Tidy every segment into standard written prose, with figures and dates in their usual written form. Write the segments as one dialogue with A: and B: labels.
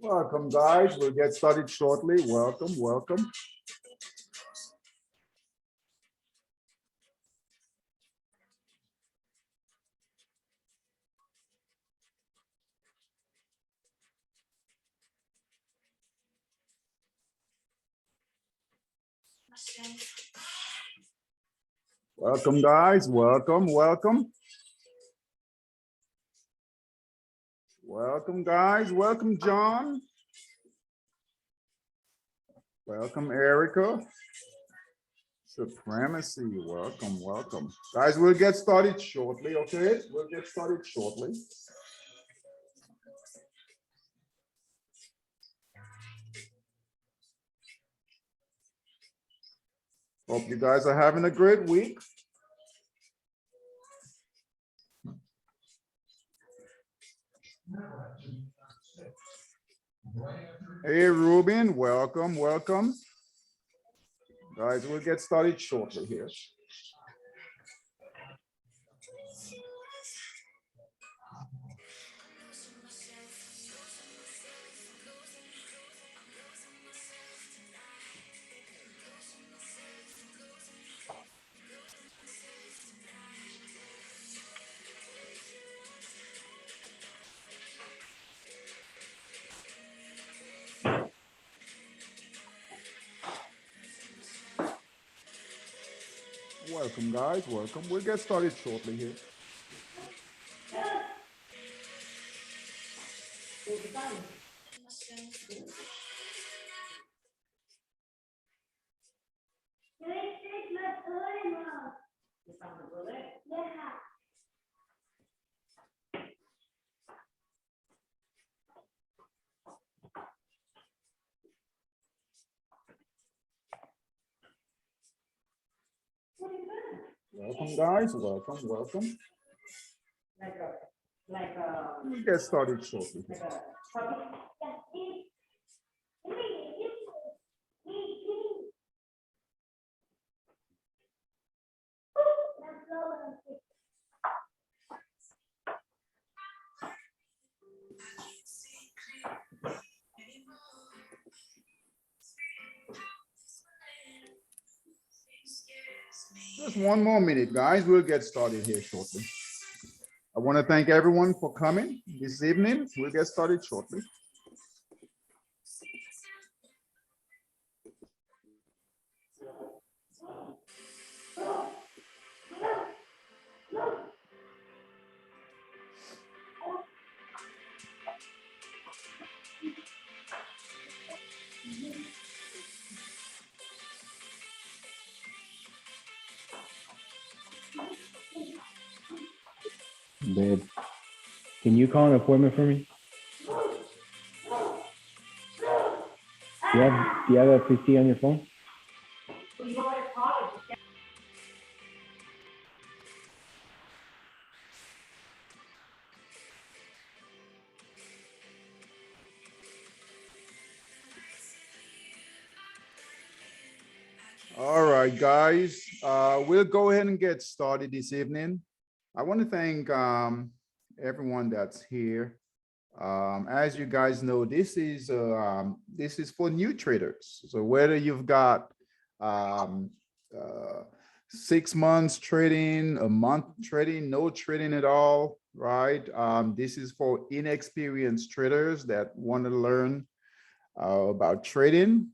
A: Welcome, guys. We'll get started shortly. Welcome, welcome. Welcome, guys. Welcome, welcome. Welcome, guys. Welcome, John. Welcome, Erica. Supremacy. Welcome, welcome. Guys, we'll get started shortly, okay? We'll get started shortly. Hope you guys are having a great week. Hey, Ruben, welcome, welcome. Guys, we'll get started shortly here. Welcome, guys. Welcome. We'll get started shortly here. Welcome, guys. Welcome, welcome. We'll get started shortly. Just one more minute, guys. We'll get started here shortly. I want to thank everyone for coming this evening. We'll get started shortly.
B: Babe, can you call an appointment for me? Do you have a PC on your phone?
A: All right, guys. We'll go ahead and get started this evening. I want to thank everyone that's here. As you guys know, this is for new traders. So whether you've got 6 months trading, a month trading, no trading at all, right? This is for inexperienced traders that want to learn about trading,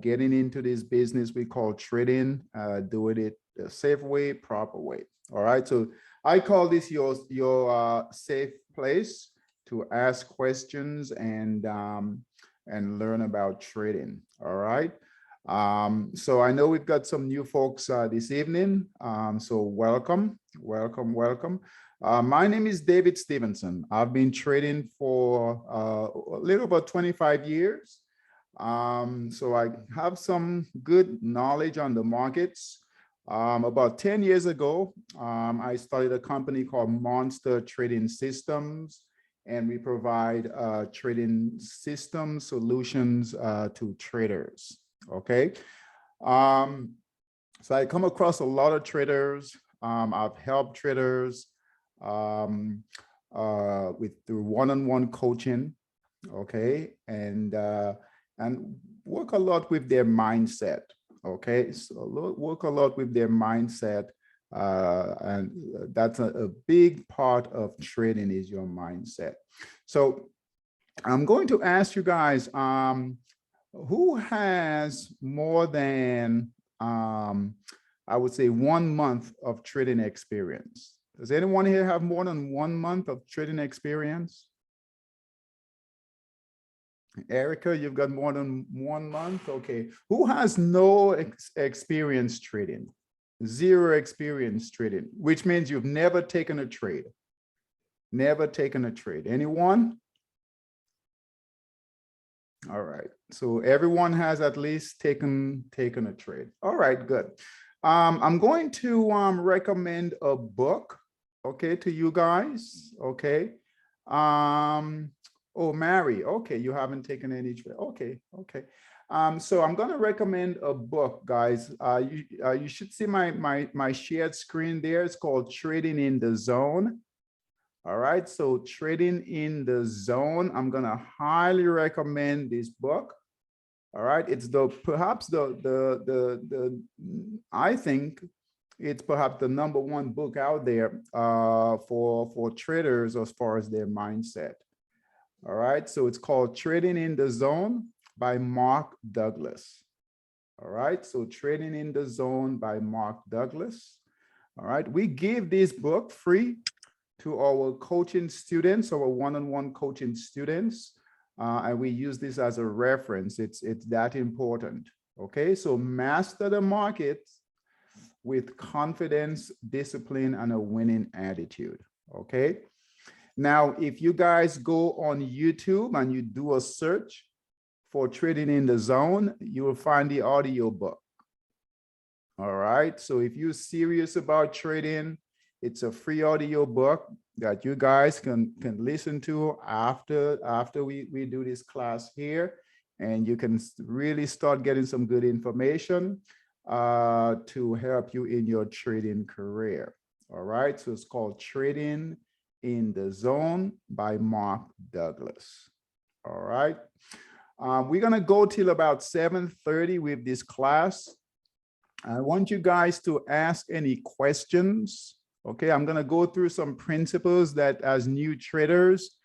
A: getting into this business we call trading, doing it the safe way, proper way. All right. So I call this your safe place to ask questions and learn about trading. All right. So I know we've got some new folks this evening. So welcome, welcome, welcome. My name is David Stevenson. I've been trading for a little about 25 years. So I have some good knowledge on the markets. About 10 years ago, I started a company called Monster Trading Systems, and we provide trading system solutions to traders. Okay. So I come across a lot of traders. I've helped traders through one-on-one coaching. okay, and work a lot with their mindset. Okay, so work a lot with their mindset, and that's a big part of trading is your mindset. So I'm going to ask you guys, who has more than, I would say, 1 month of trading experience? Does anyone here have more than 1 month of trading experience? Erica, you've got more than 1 month. Okay. Who has no experience trading? Zero experience trading, which means you've never taken a trade. Never taken a trade. Anyone? All right. So everyone has at least taken a trade. All right, good. I'm going to recommend a book, okay, to you guys. Okay. Oh, Mary, okay, you haven't taken any trade. Okay, okay. So I'm going to recommend a book, guys. You should see my shared screen there. It's called Trading in the Zone. All right, so Trading in the Zone. I'm going to highly recommend this book. All right, it's perhaps the I think it's perhaps the #1 book out there for traders as far as their mindset. All right, so it's called Trading in the Zone by Mark Douglas. All right, so Trading in the Zone by Mark Douglas. All right, we give this book free to our coaching students, our one-on-one coaching students, and we use this as a reference. It's that important. Okay, so master the market with confidence, discipline, and a winning attitude. Okay. Now, if you guys go on YouTube and you do a search for Trading in the Zone, you will find the audio book. All right. So if you're serious about trading, it's a free audio book that you guys can listen to after we do this class here, and you can really start getting some good information to help you in your trading career. All right. So it's called Trading in the Zone by Mark Douglas. All right. We're going to go till about 7:30 with this class. I want you guys to ask any questions. Okay, I'm going to go through some principles that as new traders,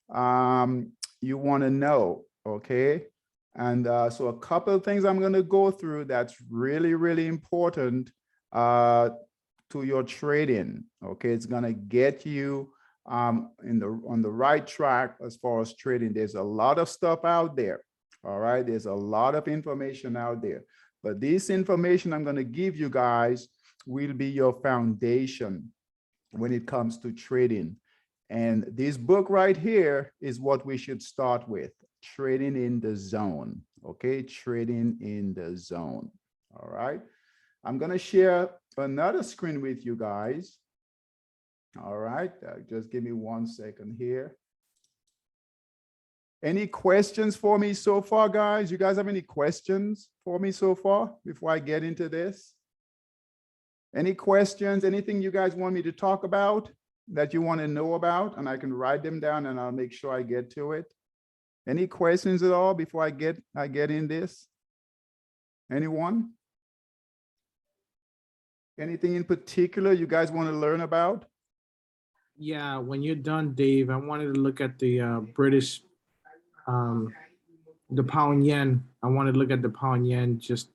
A: you want to know. Okay. And so a couple of things I'm going to go through that's really, really important to your trading. Okay, it's going to get you on the right track as far as trading. There's a lot of stuff out there. All right, there's a lot of information out there, but this information I'm going to give you guys will be your foundation when it comes to trading. And this book right here is what we should start with: Trading in the Zone. Okay, Trading in the Zone. All right, I'm going to share another screen with you guys. All right, just give me 1 second here. Any questions for me so far, guys? You guys have any questions for me so far before I get into this? Any questions? Anything you guys want me to talk about that you want to know about? And I can write them down and I'll make sure I get to it. Any questions at all before I get in this? Anyone? Anything in particular you guys want to learn about?
C: Yeah, when you're done, Dave, I wanted to look at the British, the pound yen. I wanted to look at the pound yen just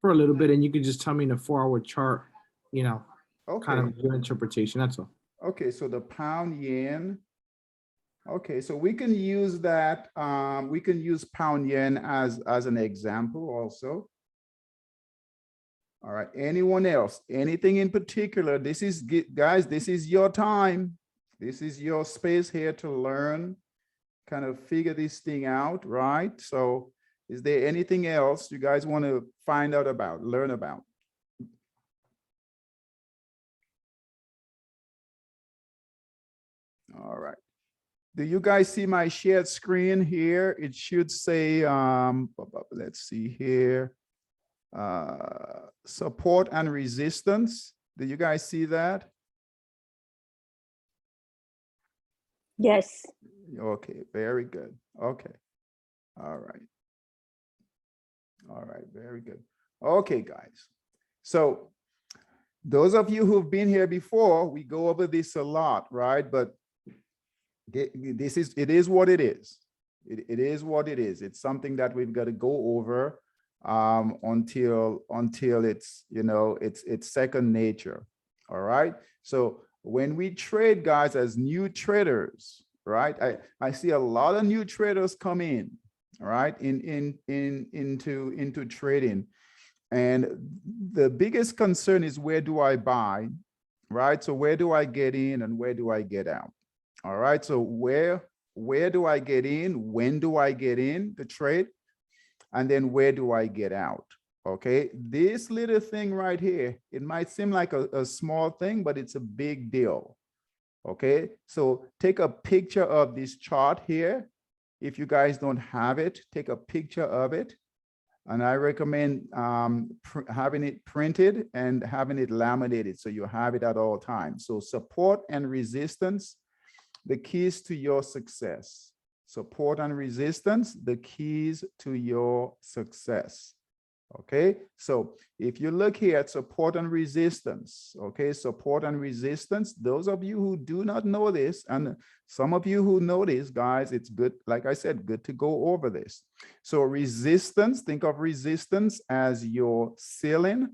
C: for a little bit, and you could just tell me in a 4-hour chart, you know,
A: Okay.
C: kind of your interpretation. That's all.
A: Okay, so the pound yen. Okay, so we can use that. We can use pound yen as an example also. All right, anyone else? Anything in particular? This is, guys, this is your time. This is your space here to learn, kind of figure this thing out, right? So is there anything else you guys want to find out about, learn about? All right. Do you guys see my shared screen here? It should say, let's see here, support and resistance. Do you guys see that?
D: Yes.
A: Okay, very good. Okay. All right. All right, very good. Okay, guys. So those of you who've been here before, we go over this a lot, right? But it is what it is. It is what it is. It's something that we've got to go over until it's, you know, it's second nature. All right. So when we trade, guys, as new traders, right? I see a lot of new traders come in, all right, into trading. And the biggest concern is, where do I buy, right? So where do I get in and where do I get out? All right, so where do I get in? When do I get in the trade? And then where do I get out? Okay, this little thing right here, it might seem like a small thing, but it's a big deal. Okay, so take a picture of this chart here. If you guys don't have it, take a picture of it. And I recommend having it printed and having it laminated so you have it at all times. So support and resistance, the keys to your success. Support and resistance, the keys to your success. Okay, so if you look here at support and resistance, okay, support and resistance, those of you who do not know this, and some of you who know this, guys, it's good, like I said, good to go over this. So resistance, think of resistance as your ceiling,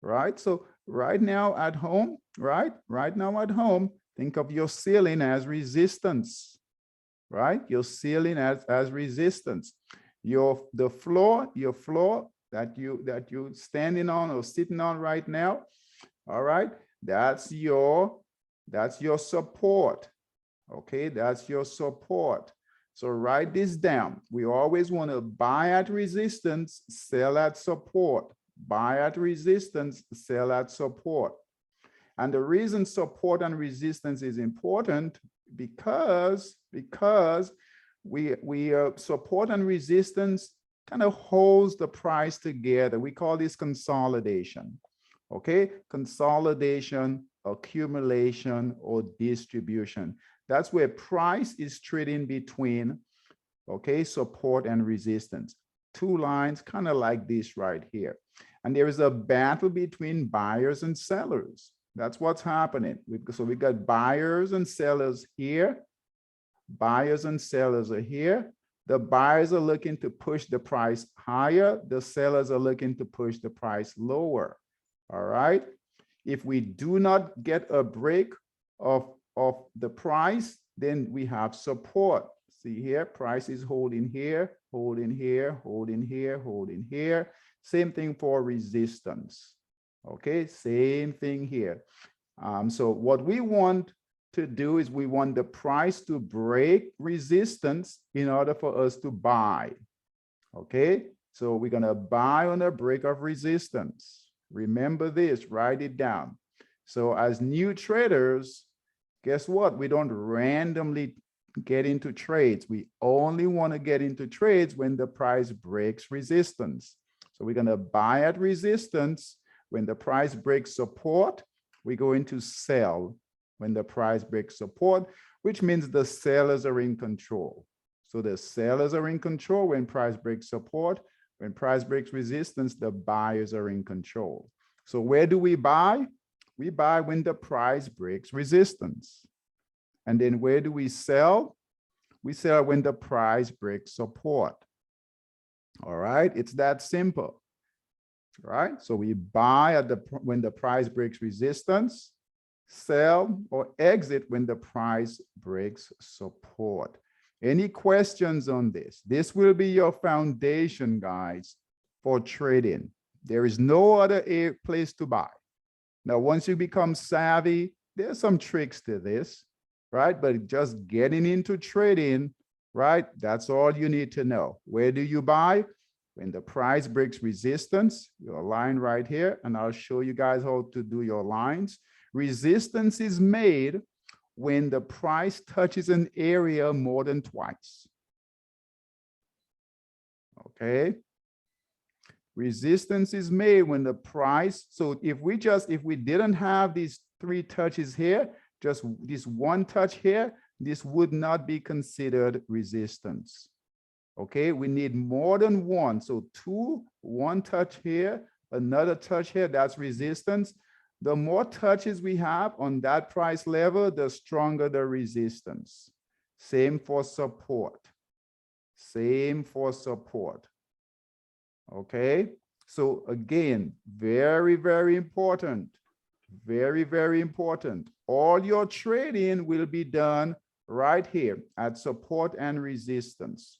A: right? So right now at home, right now at home, think of your ceiling as resistance, right? Your ceiling as resistance. The floor, your floor that you standing on or sitting on right now, all right, that's your support. Okay, that's your support. So write this down. We always want to buy at resistance, sell at support. Buy at resistance, sell at support. And the reason support and resistance is important because we support and resistance kind of holds the price together. We call this consolidation. Okay, consolidation, accumulation, or distribution. That's where price is trading between, okay, support and resistance. Two lines kind of like this right here. And there is a battle between buyers and sellers. That's what's happening. So we got buyers and sellers here. Buyers and sellers are here. The buyers are looking to push the price higher. The sellers are looking to push the price lower. All right. If we do not get a break of the price, then we have support. See here, price is holding here, holding here, holding here, holding here. Same thing for resistance. Okay, same thing here. So what we want to do is we want the price to break resistance in order for us to buy. Okay, so we're gonna buy on a break of resistance. Remember this, write it down. So as new traders, guess what? We don't randomly get into trades. We only want to get into trades when the price breaks resistance. So we're gonna buy at resistance. When the price breaks support, we go into sell when the price breaks support, which means the sellers are in control. So the sellers are in control when price breaks support. When price breaks resistance, the buyers are in control. So where do we buy? We buy when the price breaks resistance. And then where do we sell? We sell when the price breaks support. All right, it's that simple. Right? So we buy at when the price breaks resistance, sell or exit when the price breaks support. Any questions on this? This will be your foundation, guys, for trading. There is no other place to buy. Now, once you become savvy, there's some tricks to this, right? But just getting into trading, right? That's all you need to know. Where do you buy? When the price breaks resistance, your line right here, and I'll show you guys how to do your lines. Resistance is made when the price touches an area more than twice. Okay. Resistance is made when the price, so if we didn't have these three touches here, just this one touch here, this would not be considered resistance. Okay, we need more than one. So two, one touch here, another touch here, that's resistance. The more touches we have on that price level, the stronger the resistance. Same for support. Same for support. Okay, so again, very, very important. Very, very important. All your trading will be done right here at support and resistance.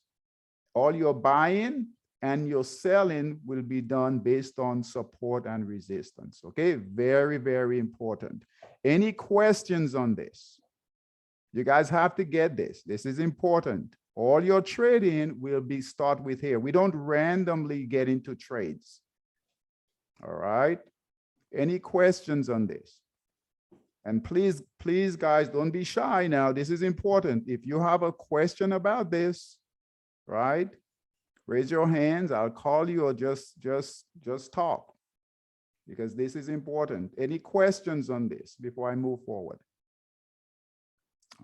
A: All your buying and your selling will be done based on support and resistance. Okay, very, very important. Any questions on this? You guys have to get this. This is important. All your trading will be start with here. We don't randomly get into trades. All right. Any questions on this? And please, please, guys, don't be shy now. This is important. If you have a question about this, right, raise your hands. I'll call you or just talk, because this is important. Any questions on this before I move forward?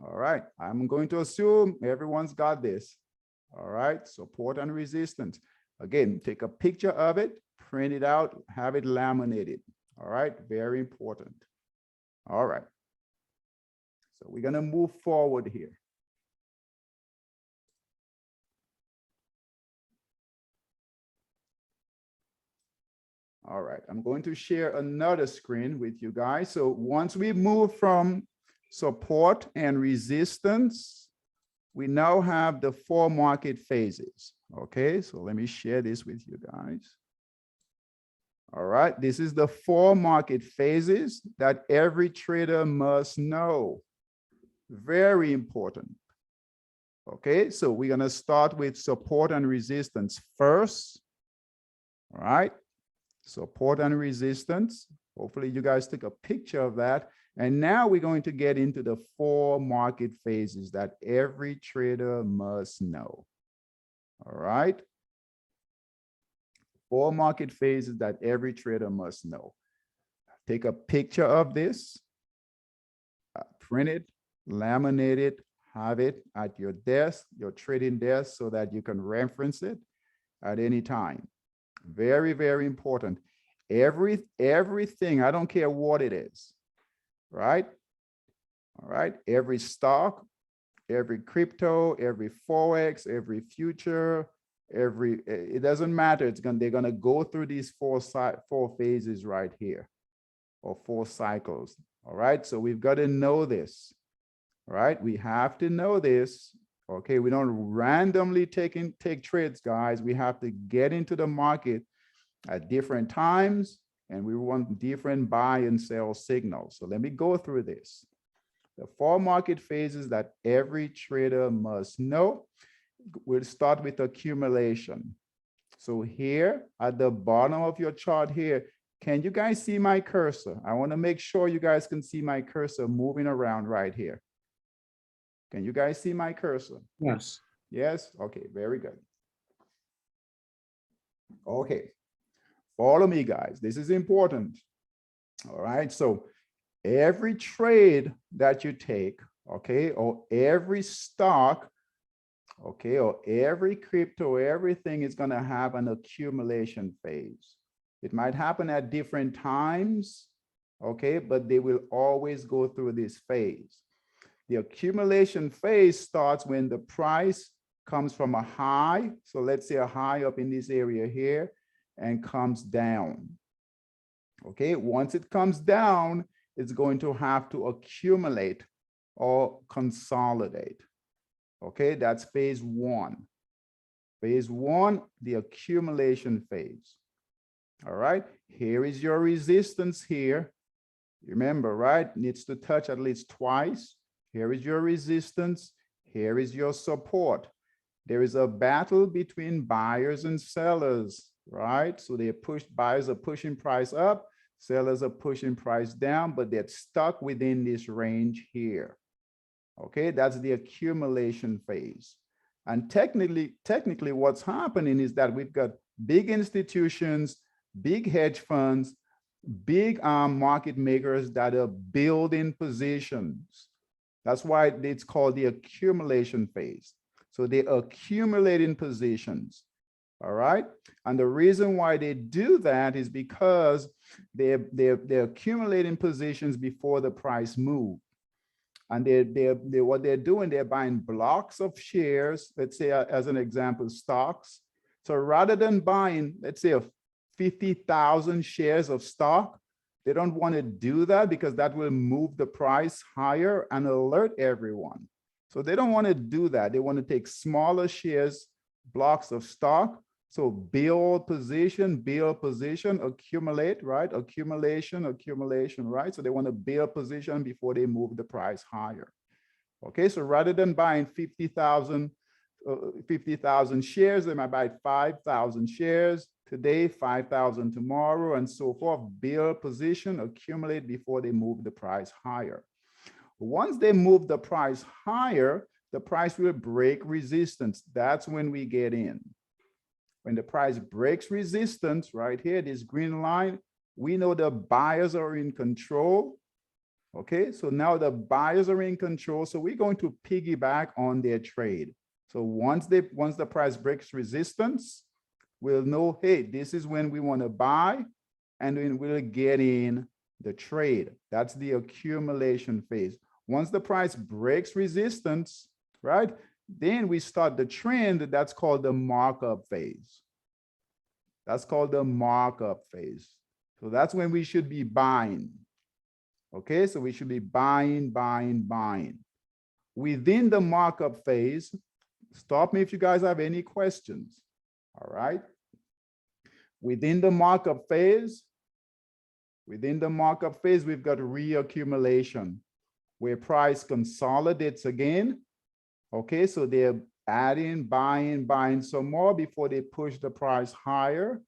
A: All right, I'm going to assume everyone's got this. All right, support and resistance. Again, take a picture of it, print it out, have it laminated. All right, very important. All right, so we're gonna move forward here. All right, I'm going to share another screen with you guys. So once we move from support and resistance, we now have the 4 market phases. Okay, so let me share this with you guys. All right, this is the 4 market phases that every trader must know. Very important. Okay, so we're gonna start with support and resistance first. All right, support and resistance. Hopefully you guys took a picture of that. And now we're going to get into the 4 market phases that every trader must know. All right. 4 market phases that every trader must know. Take a picture of this, print it, laminate it, have it at your desk, your trading desk, so that you can reference it at any time. Very, very important. Everything, I don't care what it is, right? All right, every stock, every crypto, every Forex, every future, it doesn't matter. They're gonna go through these 4 phases right here, or 4 cycles. All right, so we've got to know this. All right, we have to know this. Okay, we don't randomly take trades, guys. We have to get into the market at different times, and we want different buy and sell signals. So let me go through this. The 4 market phases that every trader must know. We'll start with accumulation. So here at the bottom of your chart here, can you guys see my cursor? I want to make sure you guys can see my cursor moving around right here. Can you guys see my cursor?
C: Yes.
A: Yes? Okay, very good. Okay, follow me, guys. This is important. All right, so every trade that you take, okay, or every stock, okay, or every crypto, everything is going to have an accumulation phase. It might happen at different times, okay, but they will always go through this phase. The accumulation phase starts when the price comes from a high. So let's say a high up in this area here and comes down. Okay, once it comes down, it's going to have to accumulate or consolidate. Okay, that's phase 1. Phase 1, the accumulation phase. All right, here is your resistance here. Remember, right? Needs to touch at least twice. Here is your resistance. Here is your support. There is a battle between buyers and sellers, right? So buyers are pushing price up, sellers are pushing price down, but they're stuck within this range here. Okay, that's the accumulation phase. And technically what's happening is that we've got big institutions, big hedge funds, big market makers that are building positions. That's why it's called the accumulation phase. So they're accumulating positions. All right. And the reason why they do that is because they're accumulating positions before the price move. And what they're doing, they're buying blocks of shares, let's say as an example, stocks. So rather than buying, let's say 50,000 shares of stock, they don't want to do that because that will move the price higher and alert everyone. So they don't want to do that. They want to take smaller shares, blocks of stock. So build position, accumulate, right? Accumulation, right? So they want to build position before they move the price higher. Okay, so rather than buying 50,000 shares, they might buy 5,000 shares today, 5,000 tomorrow, and so forth. Build position, accumulate before they move the price higher. Once they move the price higher, the price will break resistance. That's when we get in. When the price breaks resistance, right here, this green line, we know the buyers are in control. Okay, so now the buyers are in control. So we're going to piggyback on their trade. So once the price breaks resistance, we'll know, hey, this is when we want to buy, and then we'll get in the trade. That's the accumulation phase. Once the price breaks resistance, right, then we start the trend that's called the markup phase. That's called the markup phase. So that's when we should be buying. Okay, so we should be buying. Within the markup phase, stop me if you guys have any questions. All right. Within the markup phase, we've got reaccumulation, where price consolidates again. Okay, so they're adding, buying some more before they push the price higher.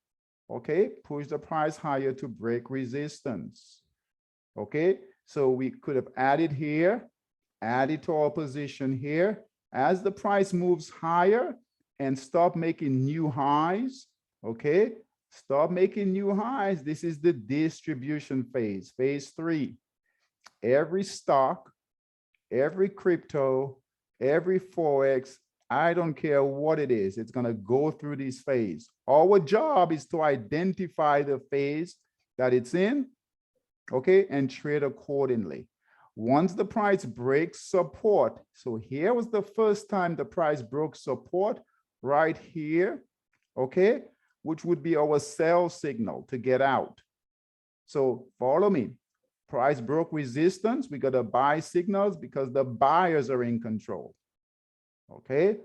A: Okay, push the price higher to break resistance. Okay, so we could have added here, added to our position here. As the price moves higher and stop making new highs, okay, stop making new highs. This is the distribution phase, phase 3. Every stock, every crypto, every Forex, I don't care what it is, it's going to go through this phase. Our job is to identify the phase that it's in, okay, and trade accordingly. Once the price breaks support, so here was the first time the price broke support right here, okay, which would be our sell signal to get out. So follow me. Price broke resistance. We got to buy signals because the buyers are in control. Okay.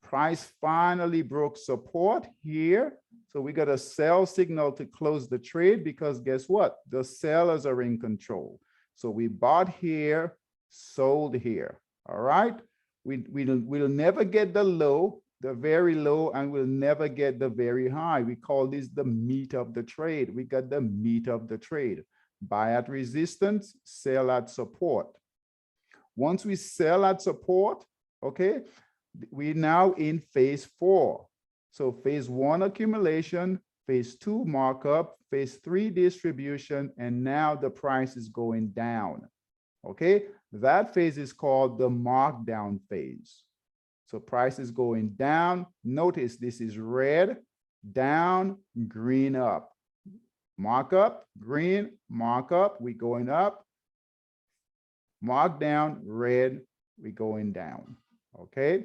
A: Price finally broke support here. So we got a sell signal to close the trade because guess what? The sellers are in control. So we bought here, sold here. All right. We'll never get the low, the very low, and we'll never get the very high. We call this the meat of the trade. We got the meat of the trade. Buy at resistance, sell at support. Once we sell at support, okay, we're now in phase 4. So phase 1 accumulation, phase 2 markup, phase 3 distribution, and now the price is going down. Okay, that phase is called the markdown phase. So price is going down. Notice this is red, down, green, up. Markup, green, markup, we going up. Markdown, red, we going down. Okay,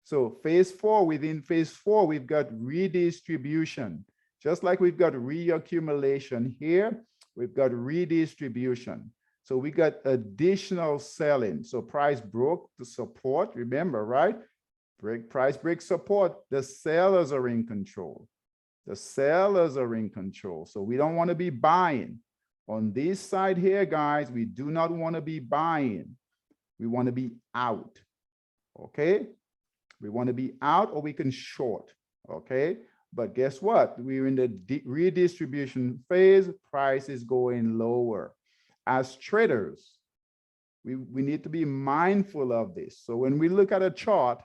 A: so phase 4, within phase 4, we've got redistribution. Just like we've got reaccumulation here, we've got redistribution. So we got additional selling. So price broke the support, remember, right? Price break support, the sellers are in control. The sellers are in control. So we don't want to be buying. On this side here, guys, we do not want to be buying. We want to be out. Okay? We want to be out, or we can short. Okay? But guess what? We're in the redistribution phase. Price is going lower. As traders, we need to be mindful of this. So when we look at a chart,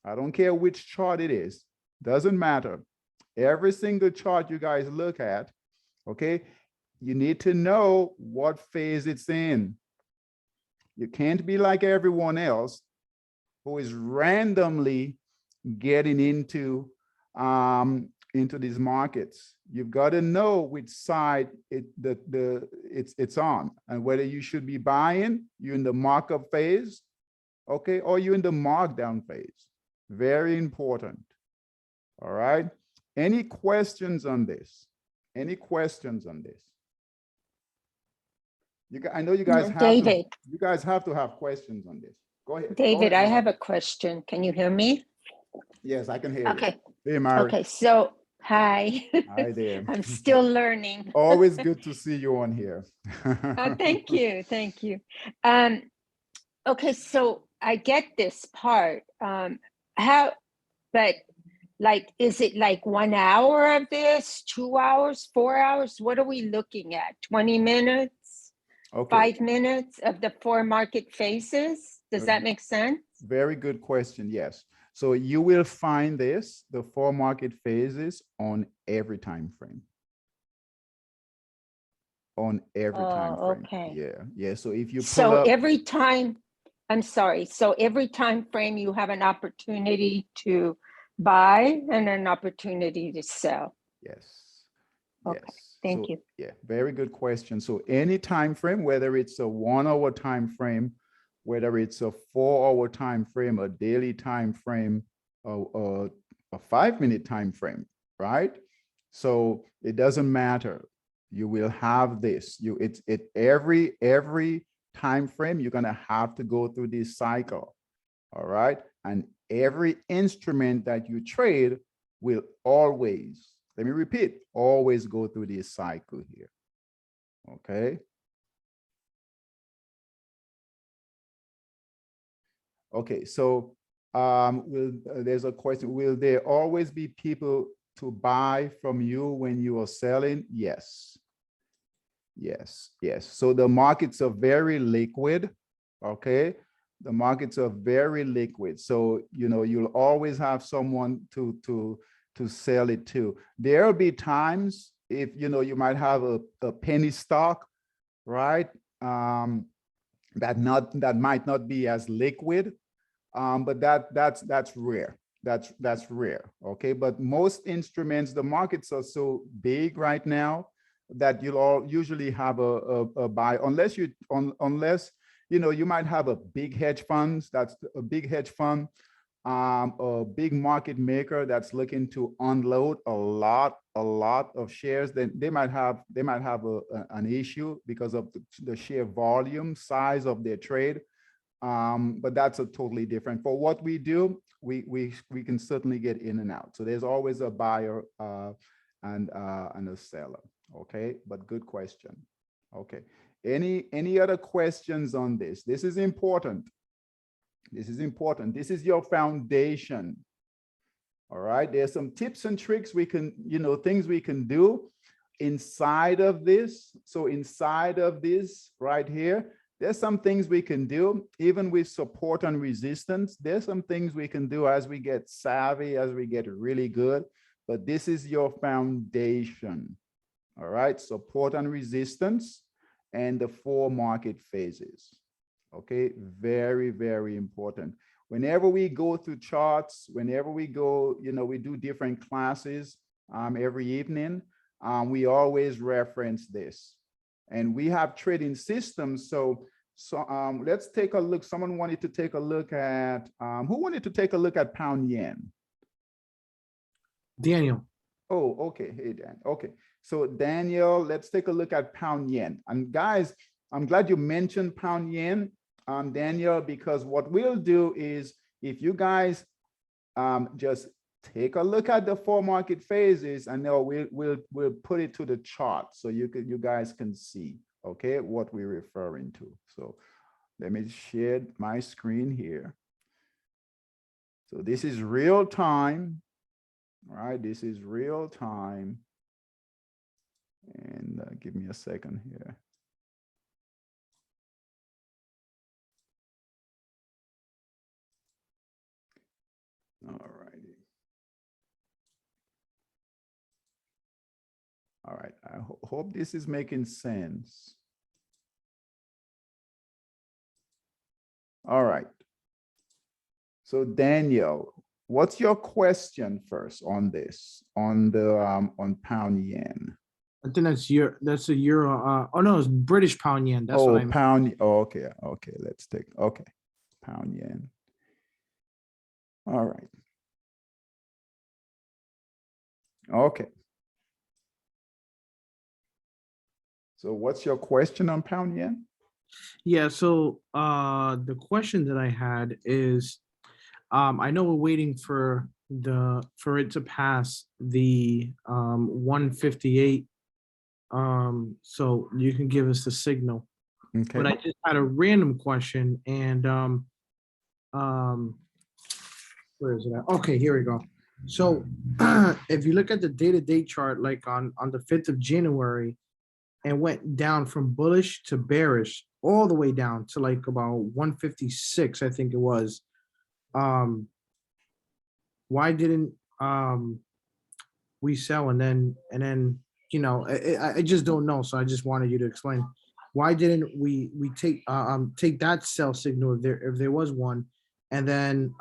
A: I don't care which chart it is, doesn't matter. Every single chart you guys look at, okay, you need to know what phase it's in. You can't be like everyone else who is randomly getting into these markets. You've got to know which side it's on, and whether you should be buying. You're in the markup phase, okay, or you're in the markdown phase. Very important. All right. Any questions on this? Any questions on this? I know you guys have
D: David.
A: you guys have to have questions on this. Go ahead.
D: David, I have a question. Can you hear me?
A: Yes, I can hear
D: Okay.
A: you. Hey, Mary.
D: Okay, so hi.
A: Hi there.
D: I'm still learning.
A: Always good to see you on here.
D: Thank you. Thank you. Okay, so I get this part. But like, is it like 1 hour of this, 2 hours, 4 hours? What are we looking at? 20 minutes?
A: Okay.
D: 5 minutes of the 4 market phases? Does that make sense?
A: Very good question. Yes. So you will find the 4 market phases on every time frame. On every time frame.
D: Okay.
A: Yeah. Yeah. So if you pull
D: So
A: up,
D: every time, I'm sorry. So every time frame you have an opportunity to buy and an opportunity to sell.
A: yes.
D: Okay.
A: Yes.
D: Thank
A: So,
D: you.
A: yeah, very good question. So any time frame, whether it's a 1 hour time frame, whether it's a 4 hour time frame, a daily time frame, a 5 minute time frame, right? So it doesn't matter. You will have this. Every time frame, you're gonna have to go through this cycle. All right. And every instrument that you trade will always, let me repeat, always go through this cycle here. Okay. Okay, so there's a question, will there always be people to buy from you when you are selling? Yes. Yes, yes. So the markets are very liquid, okay? The markets are very liquid. So, you know, you'll always have someone to sell it to. There'll be times if, you know, you might have a penny stock, right? That might not be as liquid, but that's rare. That's rare. Okay, but most instruments, the markets are so big right now that you'll all usually have a buy, unless you know, you might have a big hedge funds. That's a big hedge fund, a big market maker that's looking to unload a lot of shares. Then they might have an issue because of the sheer volume size of their trade. But that's a totally different. For what we do, we can certainly get in and out. So there's always a buyer and a seller. Okay, but good question. Okay, any other questions on this? This is important. This is important. This is your foundation. All right, there's some tips and tricks we can, you know, things we can do inside of this. So inside of this right here, there's some things we can do, even with support and resistance. There's some things we can do as we get savvy, as we get really good, but this is your foundation. All right, support and resistance and the 4 market phases. Okay, very, very important. Whenever we go through charts, whenever we go, you know, we do different classes every evening, we always reference this. And we have trading systems. So let's take a look. Someone wanted to take a look at, who wanted to take a look at pound yen?
C: Daniel.
A: Oh, okay. Hey, Dan. Okay. So Daniel, let's take a look at pound yen. And guys, I'm glad you mentioned pound yen, Daniel, because what we'll do is, if you guys just take a look at the 4 market phases, and then we'll put it to the chart so you guys can see, okay, what we're referring to. So let me share my screen here. So this is real time, right? This is real time. And give me a second here. All righty. All right, I hope this is making sense. All right. So Daniel, what's your question first on this, on the on pound yen?
C: I think that's a euro. Oh no, it's British pound yen. That's
A: Oh,
C: what I meant.
A: pound. Oh, okay. Okay. Let's take, okay. Pound yen. All right. Okay. So what's your question on pound yen?
C: Yeah, so the question that I had is I know we're waiting for it to pass the 158. So you can give us the signal. But I
A: Okay.
C: just had a random question and where is it at? Okay, here we go. So if you look at the day-to-day chart, like on the 5th of January, and went down from bullish to bearish all the way down to like about 156, I think it was. Why didn't we sell and then you know, I just don't know. So I just wanted you to explain why didn't we take that sell signal if there was one, and then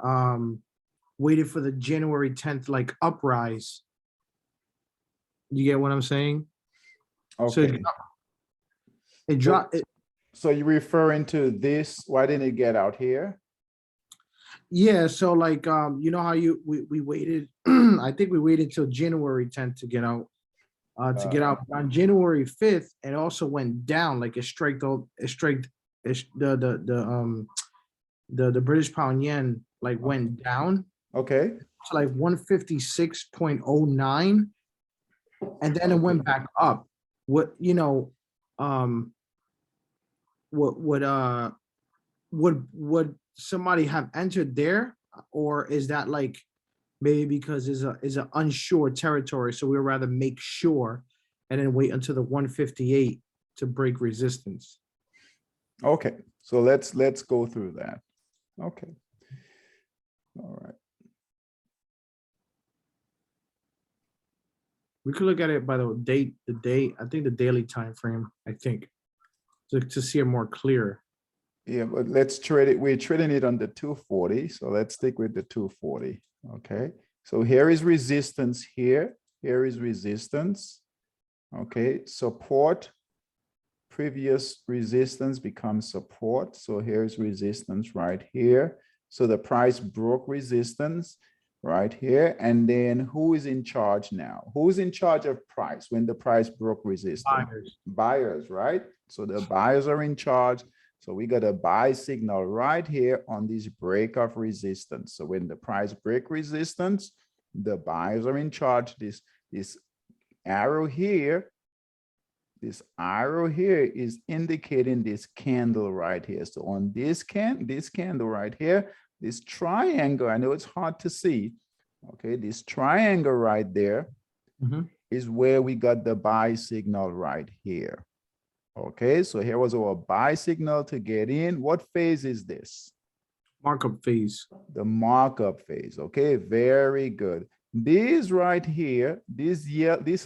C: waited for the January 10th like uprise. You get what I'm saying? So
A: Okay.
C: it dropped.
A: So you're referring to this, why didn't it get out here?
C: Yeah, so like you know how we waited, I think we waited till January 10th to get out. On January 5th, it also went down like the British pound yen like went down
A: Okay.
C: to like 156.09, and then it went back up. What you know, would somebody have entered there, or is that like maybe because is a unsure territory, so we'd rather make sure and then wait until the 158 to break resistance?
A: Okay. So let's go through that. Okay. All right.
C: We could look at it by the day, I think the daily time frame, I think, to see it more clear.
A: Yeah, but let's trade it. We're trading it on the 240. So let's stick with the 240. Okay. So here is resistance here. Here is resistance. Okay. Support. Previous resistance becomes support. So here's resistance right here. So the price broke resistance right here. And then who is in charge now? Who's in charge of price when the price broke resistance? Buyers, right? So the buyers are in charge. So we got a buy signal right here on this break of resistance. So when the price break resistance, the buyers are in charge. This arrow here, this arrow here is indicating this candle right here. So on this candle right here, this triangle, I know it's hard to see. Okay, this triangle right there is where we got the buy signal right here. Okay, so here was our buy signal to get in. What phase is this?
C: Markup phase.
A: The markup phase. Okay, very good. These right here, these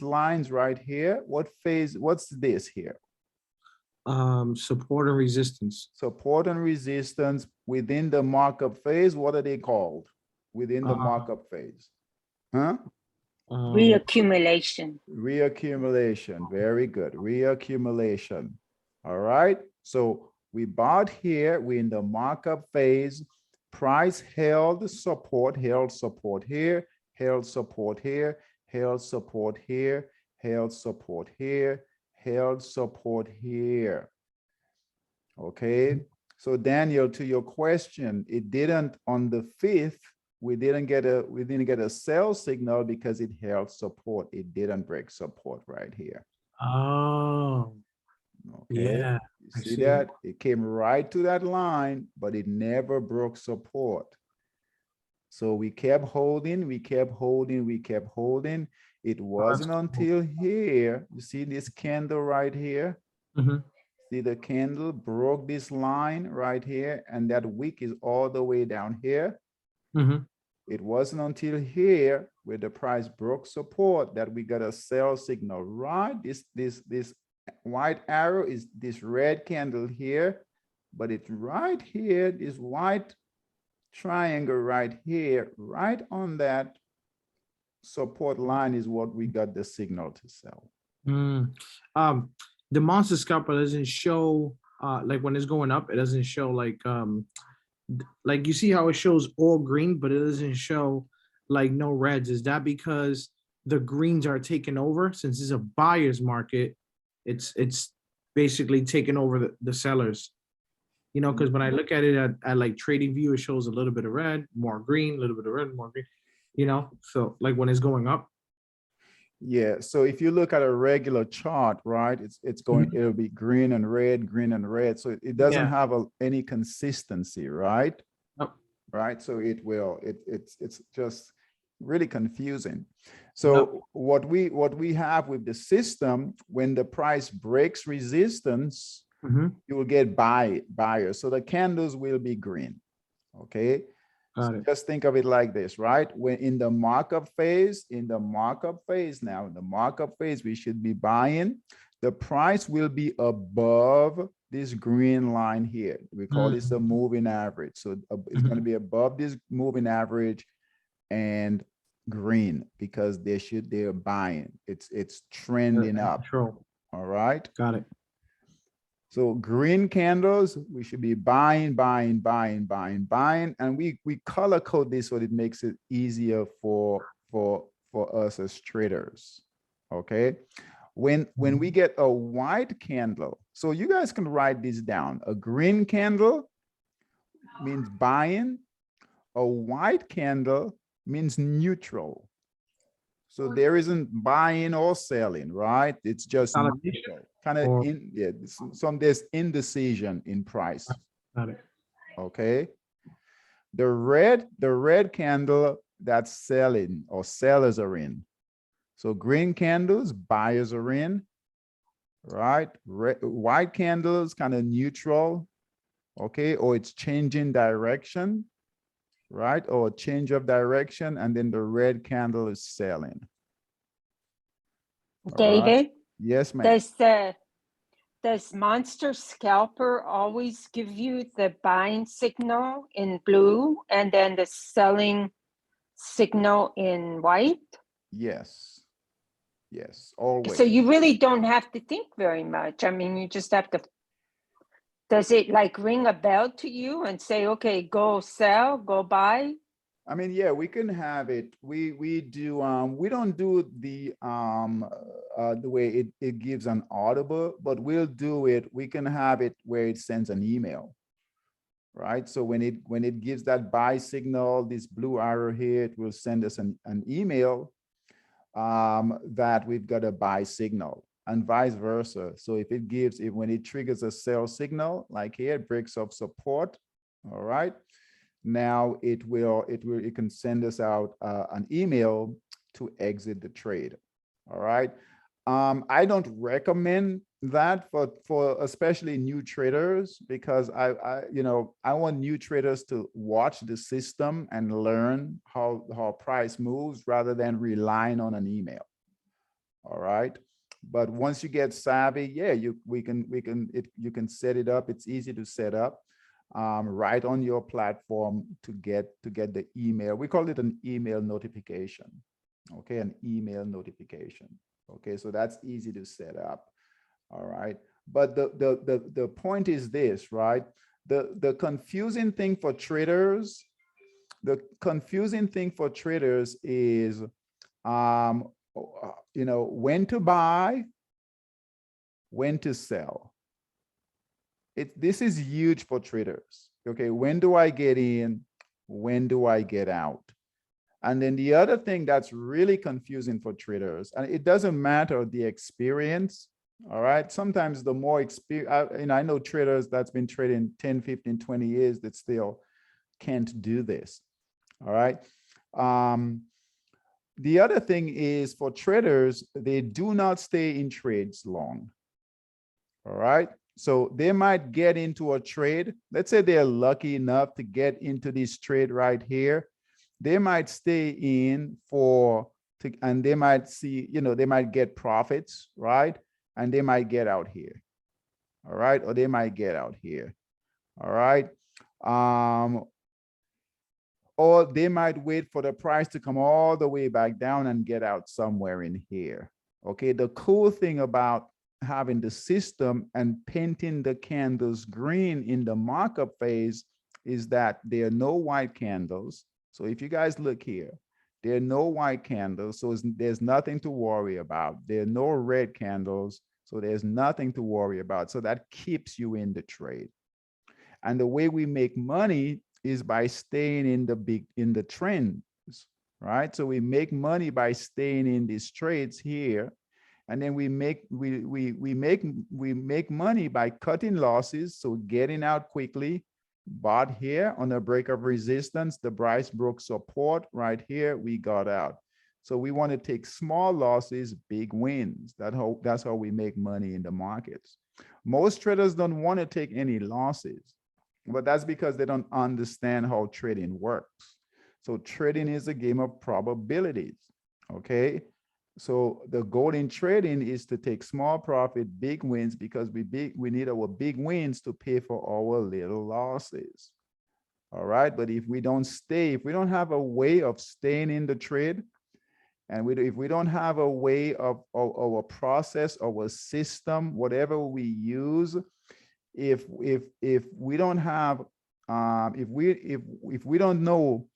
A: lines right here, what phase, what's this here?
C: Support and resistance.
A: Support and resistance within the markup phase. What are they called within the markup phase? Huh?
D: Reaccumulation.
A: Reaccumulation. Very good. Reaccumulation. All right. So we bought here. We're in the markup phase. Price held support here, held support here, held support here, held support here, held support here. Okay. So Daniel, to your question, it didn't on the 5th. We didn't get a sell signal because it held support. It didn't break support right here.
C: Oh,
A: okay.
C: Yeah.
A: You see that? It came right to that line, but it never broke support. So we kept holding, we kept holding, we kept holding. It wasn't until here, you see this candle right here? See the candle broke this line right here, and that wick is all the way down here. It wasn't until here where the price broke support that we got a sell signal, right? This white arrow is this red candle here. but it's right here, this white triangle right here, right on that support line is what we got the signal to sell.
C: The monster scalper doesn't show like when it's going up, it doesn't show like you see how it shows all green, but it doesn't show like no reds. Is that because the greens are taking over? Since it's a buyer's market, it's basically taking over the sellers. You know, because when I look at it at like trading view, it shows a little bit of red, more green, a little bit of red, more green, you know, so like when it's going up.
A: Yeah, so if you look at a regular chart, right, it's going, it'll be green and red, green and red. So it doesn't have any consistency, right?
C: Nope.
A: Right. So it's just really confusing. So what we have with the system, when the price breaks resistance, you will get buyers. So the candles will be green. Okay. So just think of it like this, right? When in the markup phase, we should be buying. The price will be above this green line here. We call this the moving average. So it's going to be above this moving average and green because they're buying. It's trending up. All right.
C: Got it.
A: So green candles, we should be buying, and we color code this so it makes it easier for us as traders. Okay. When we get a white candle, so you guys can write this down. A green candle means buying. A white candle means neutral. So there isn't buying or selling, right? It's just neutral. Kind of there's indecision in price.
C: Got it.
A: Okay. The red candle, that's selling or sellers are in. So green candles, buyers are in, right? White candles, kind of neutral, okay? Or it's changing direction, right? Or a change of direction, and then the red candle is selling.
D: David?
A: Right. Yes, ma'am.
D: Does Monster Scalper always give you the buying signal in blue and then the selling signal in white?
A: Yes. Yes, always.
D: So you really don't have to think very much. I mean, you just have to. Does it like ring a bell to you and say, okay, go sell, go buy?
A: I mean, yeah, we can have it. We do we don't do the way it gives an audible, but we'll do it. We can have it where it sends an email, right? So when it gives that buy signal, this blue arrow here, it will send us an email that we've got a buy signal, and vice versa. So if it gives it when it triggers a sell signal, like here, it breaks off support, all right. Now it can send us out an email to exit the trade. All right. I don't recommend that for especially new traders, because I want new traders to watch the system and learn how price moves rather than relying on an email. All right. But once you get savvy, yeah, you can set it up. It's easy to set up. Right on your platform to get the email. We call it an email notification. Okay, an email notification. Okay, so that's easy to set up. All right, but the point is this, right? The confusing thing for traders, is when to buy, when to sell. This is huge for traders. Okay, when do I get in? When do I get out? And then the other thing that's really confusing for traders, and it doesn't matter the experience, all right? Sometimes the more experience, I know traders that's been trading 10, 15, 20 years that still can't do this, all right? The other thing is for traders, they do not stay in trades long, all right? So they might get into a trade. Let's say they're lucky enough to get into this trade right here. They might stay in and they might see, they might get profits, right? And they might get out here. All right. Or they might get out here. All right. Or they might wait for the price to come all the way back down and get out somewhere in here. Okay, the cool thing about having the system and painting the candles green in the markup phase is that there are no white candles. So if you guys look here, there are no white candles, so there's nothing to worry about. There are no red candles, so there's nothing to worry about. So that keeps you in the trade. And the way we make money is by staying in the trends, right? So we make money by staying in these trades here, and then we make money by cutting losses, so getting out quickly. Bought here on a break of resistance, the price broke support right here, we got out. So we want to take small losses, big wins. That's how we make money in the markets. Most traders don't want to take any losses, but that's because they don't understand how trading works. So trading is a game of probabilities, okay? So the goal in trading is to take small profit, big wins, because we need our big wins to pay for our little losses. All right, but if we don't have a way of staying in the trade, and if we don't have a way of our process, our system, whatever we use, if we don't have, if we don't know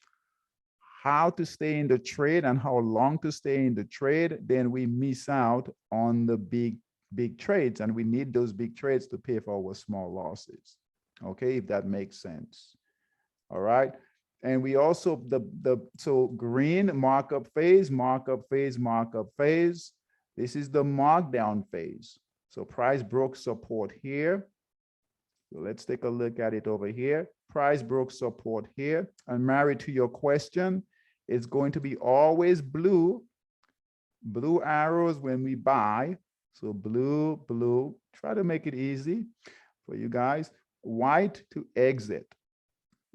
A: how to stay in the trade and how long to stay in the trade, then we miss out on the big trades, and we need those big trades to pay for our small losses. Okay, if that makes sense. All right. And we also, so green, markup phase, markup phase, markup phase. This is the markdown phase. So price broke support here. So let's take a look at it over here. Price broke support here. And married to your question, it's going to be always blue arrows when we buy. So blue, try to make it easy for you guys. White to exit.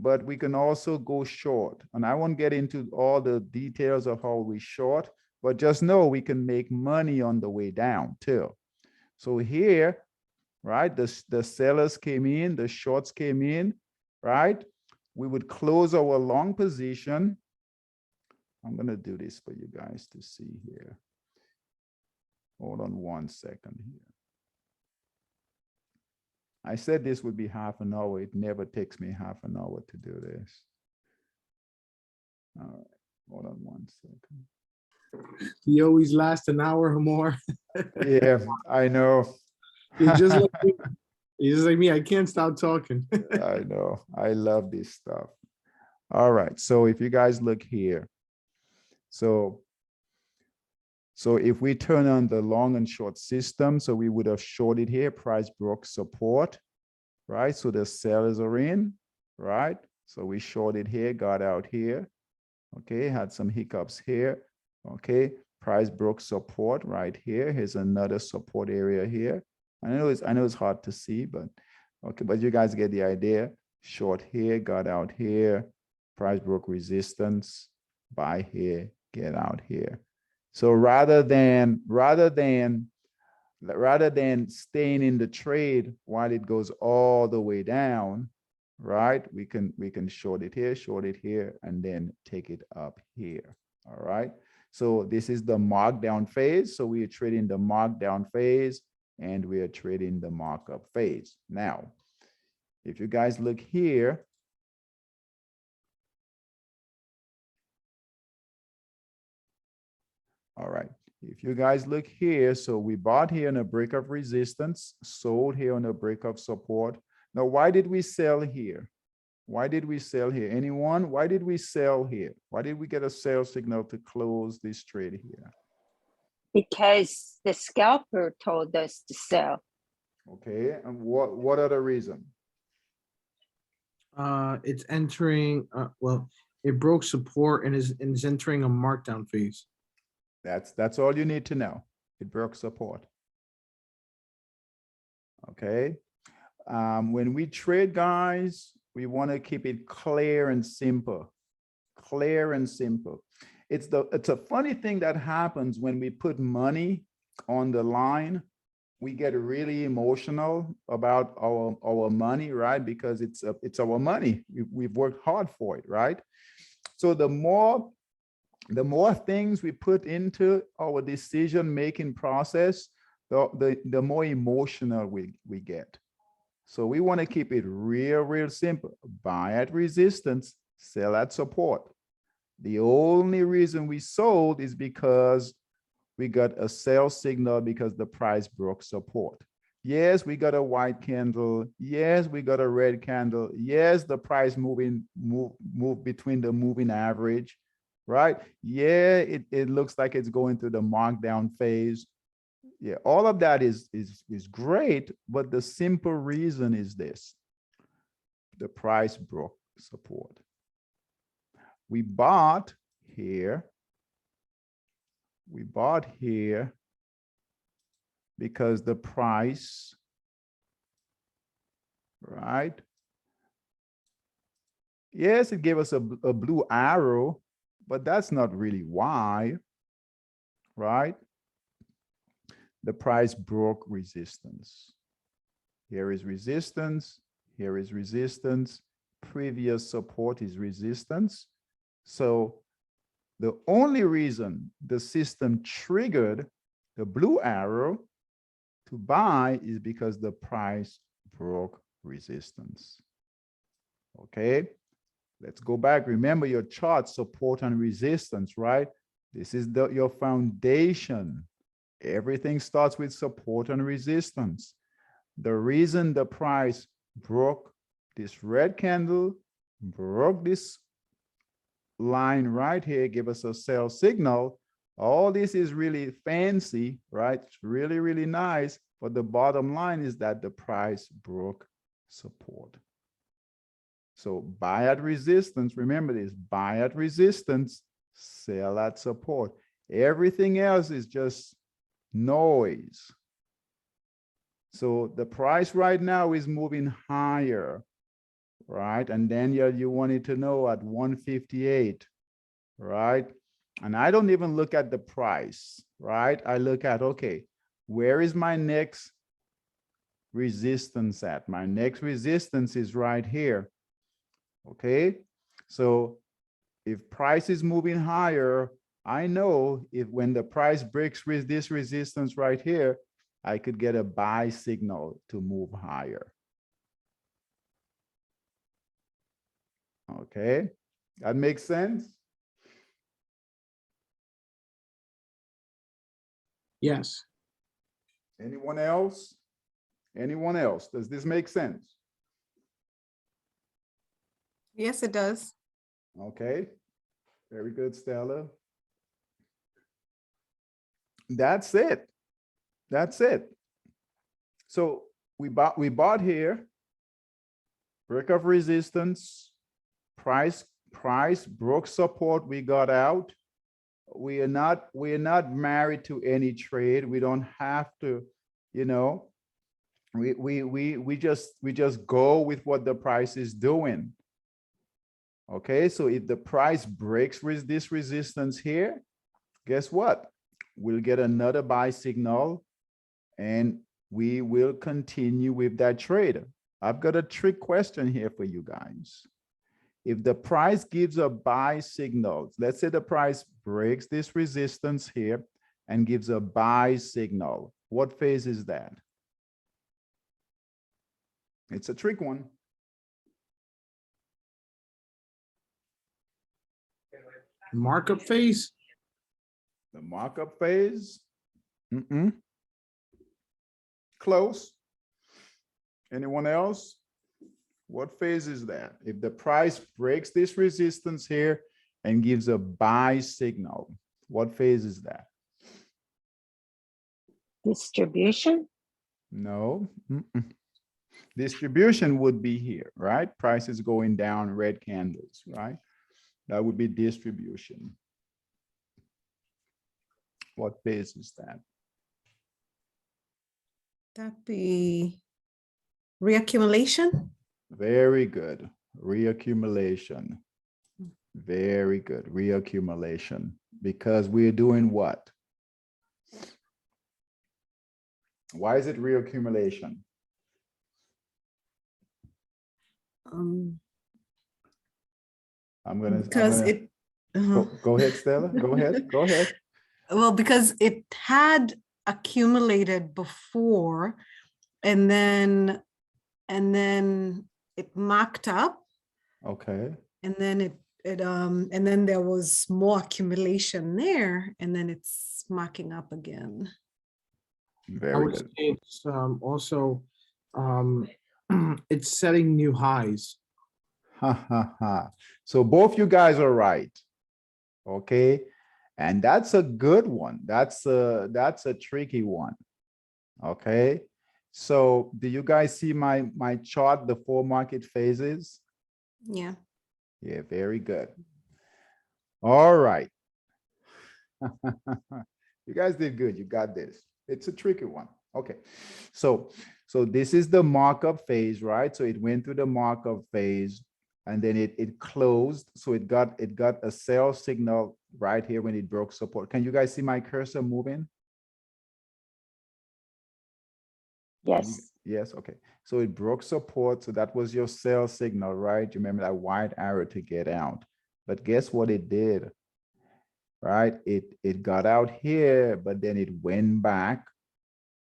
A: But we can also go short. And I won't get into all the details of how we short, but just know we can make money on the way down too. So here, right, the sellers came in, the shorts came in, right? We would close our long position. I'm going to do this for you guys to see here. Hold on 1 second here. I said this would be half an hour. It never takes me half an hour to do this. All right, hold on 1 second.
C: You always last an hour or more.
A: Yeah, I know.
C: You're just like me. I can't stop talking.
A: I know. I love this stuff. All right. So if you guys look here, so if we turn on the long and short system, so we would have shorted here, price broke support, right? So the sellers are in, right? So we shorted here, got out here, okay? Had some hiccups here, okay? Price broke support right here. Here's another support area here. I know it's hard to see, but okay, but you guys get the idea. Short here, got out here, price broke resistance, buy here, get out here. So rather than staying in the trade while it goes all the way down, right? We can short it here, and then take it up here. All right. So this is the markdown phase. So we are trading the markdown phase, and we are trading the markup phase. Now, if you guys look here, all right, if you guys look here, so we bought here on a break of resistance, sold here on a break of support. Now, why did we sell here? Why did we sell here? Anyone? Why did we sell here? Why did we get a sell signal to close this trade here?
D: Because the scalper told us to sell.
A: Okay, and what other reason?
C: It's entering, well, it broke support and is entering a markdown phase.
A: That's all you need to know. It broke support. Okay. When we trade, guys, we want to keep it clear and simple. Clear and simple. It's a funny thing that happens when we put money on the line. we get really emotional about our money, right? Because it's our money. We've worked hard for it, right? So the more things we put into our decision-making process, the more emotional we get. So we want to keep it real simple. Buy at resistance, sell at support. The only reason we sold is because we got a sell signal because the price broke support. Yes, we got a white candle. Yes, we got a red candle. Yes, the price move between the moving average, right? Yeah, it looks like it's going through the markdown phase. Yeah, all of that is great, but the simple reason is this: the price broke support. We bought here. We bought here because the price, right? Yes, it gave us a blue arrow, but that's not really why, right? The price broke resistance. Here is resistance. Here is resistance. Previous support is resistance. So the only reason the system triggered the blue arrow to buy is because the price broke resistance. Okay, let's go back. Remember your chart, support and resistance, right? This is your foundation. Everything starts with support and resistance. The reason the price broke this red candle, broke this line right here, give us a sell signal. All this is really fancy, right? It's really nice, but the bottom line is that the price broke support. So buy at resistance, remember this: buy at resistance, sell at support. Everything else is just noise. So the price right now is moving higher, right? And Daniel, you wanted to know at 158, right? And I don't even look at the price, right? I look at, okay, where is my next resistance at? My next resistance is right here. Okay, so if price is moving higher, I know if when the price breaks with this resistance right here, I could get a buy signal to move higher. Okay, that makes sense?
C: Yes.
A: Anyone else? Anyone else? Does this make sense?
E: Yes, it does.
A: Okay, very good, Stella. That's it. That's it. So we bought here, break of resistance, price broke support, we got out. We are not married to any trade. We don't have to, you know, we just go with what the price is doing. Okay, so if the price breaks with this resistance here, guess what? We'll get another buy signal and we will continue with that trade. I've got a trick question here for you guys. If the price gives a buy signal, let's say the price breaks this resistance here and gives a buy signal, what phase is that? It's a trick one.
C: Markup phase.
A: The markup phase? Close. Anyone else? What phase is that? If the price breaks this resistance here and gives a buy signal, what phase is that?
D: Distribution?
A: No. Distribution would be here, right? Price is going down, red candles, right? That would be distribution. What phase is that?
E: That'd be reaccumulation.
A: Very good. Reaccumulation. Very good. Reaccumulation. Because we're doing what? Why is it reaccumulation?
E: Um,
A: I'm
E: because
A: gonna
E: it, uh-huh.
A: go ahead, Stella. Go ahead. Go ahead.
E: Well, because it had accumulated before, and then it marked up,
A: Okay.
E: and then and then there was more accumulation there, and then it's marking up again.
C: I
A: Very
C: would say
A: good.
C: it's also it's setting new highs.
A: Ha ha ha. So both you guys are right. Okay. And that's a good one. That's a tricky one. Okay. So do you guys see my chart, the 4 market phases?
E: Yeah.
A: Yeah, very good. All right. You guys did good. You got this. It's a tricky one. Okay. So this is the markup phase, right? So it went through the markup phase and then it closed. So it got a sell signal right here when it broke support. Can you guys see my cursor moving?
D: Yes.
A: Yes. Okay. So it broke support. So that was your sell signal, right? You remember that white arrow to get out. But guess what it did? Right? It got out here, but then it went back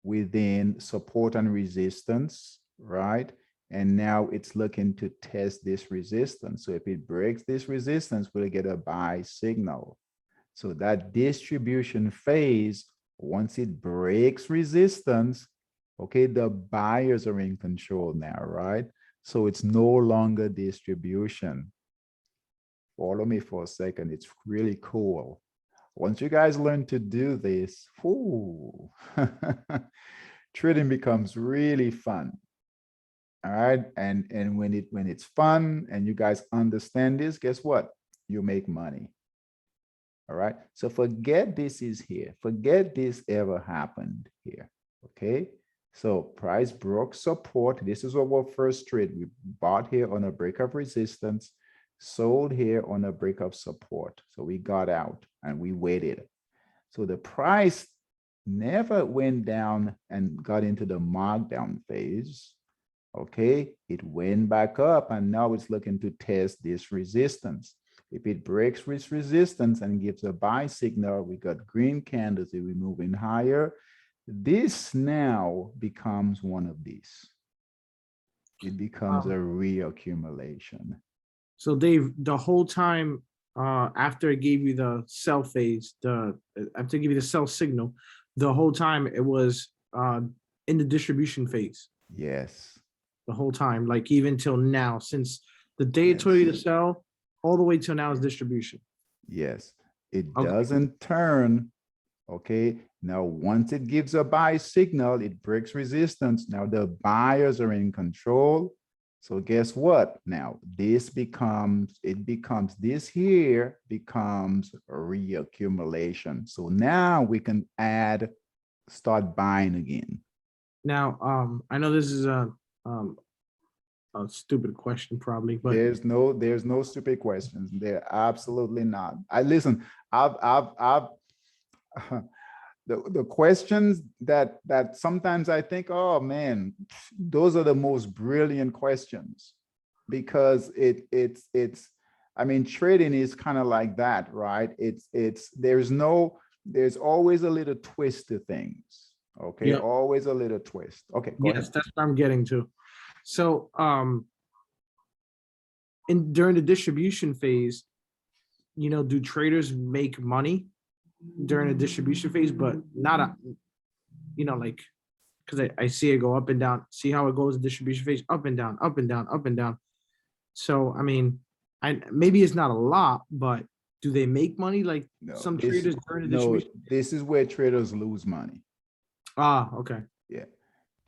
A: within support and resistance, right? And now it's looking to test this resistance. So if it breaks this resistance, we'll get a buy signal. So that distribution phase, once it breaks resistance, okay, the buyers are in control now, right? So it's no longer distribution. Follow me for a second. It's really cool. Once you guys learn to do this, whoo, trading becomes really fun. All right. And when it's fun and you guys understand this, guess what? You make money. All right. So forget this is here. Forget this ever happened here. Okay. So price broke support. This is our first trade. We bought here on a break of resistance, sold here on a break of support. So we got out and we waited. So the price never went down and got into the markdown phase. Okay, it went back up and now it's looking to test this resistance. If it breaks this resistance and gives a buy signal, we got green candles, we're moving higher. This now becomes one of these. It becomes a reaccumulation.
C: So Dave, the whole time after it gave you the sell phase, after it gave you the sell signal, the whole time it was in the distribution phase.
A: Yes.
C: The whole time, like even till now, since the day it told you to sell, all the way till now is distribution.
A: Yes. It
C: Okay.
A: doesn't turn. Okay. Now, once it gives a buy signal, it breaks resistance. Now the buyers are in control. So guess what? Now this becomes this here becomes a reaccumulation. So now we can start buying again.
C: Now, I know this is a stupid question probably, but
A: There's no stupid questions. They're absolutely not. The questions that sometimes I think, oh man, those are the most brilliant questions, because it's I mean, trading is kind of like that, right? There's always a little twist to things. Okay,
C: Yep.
A: always a little twist. Okay, go
C: yes,
A: ahead.
C: that's what I'm getting to. So during the distribution phase, do traders make money during the distribution phase, but not like, because I see it go up and down. See how it goes in distribution phase, up and down, up and down, up and down. So I mean, maybe it's not a lot, but do they make money like some traders during the distribution?
A: This is where traders lose money.
C: Ah, okay.
A: Yeah.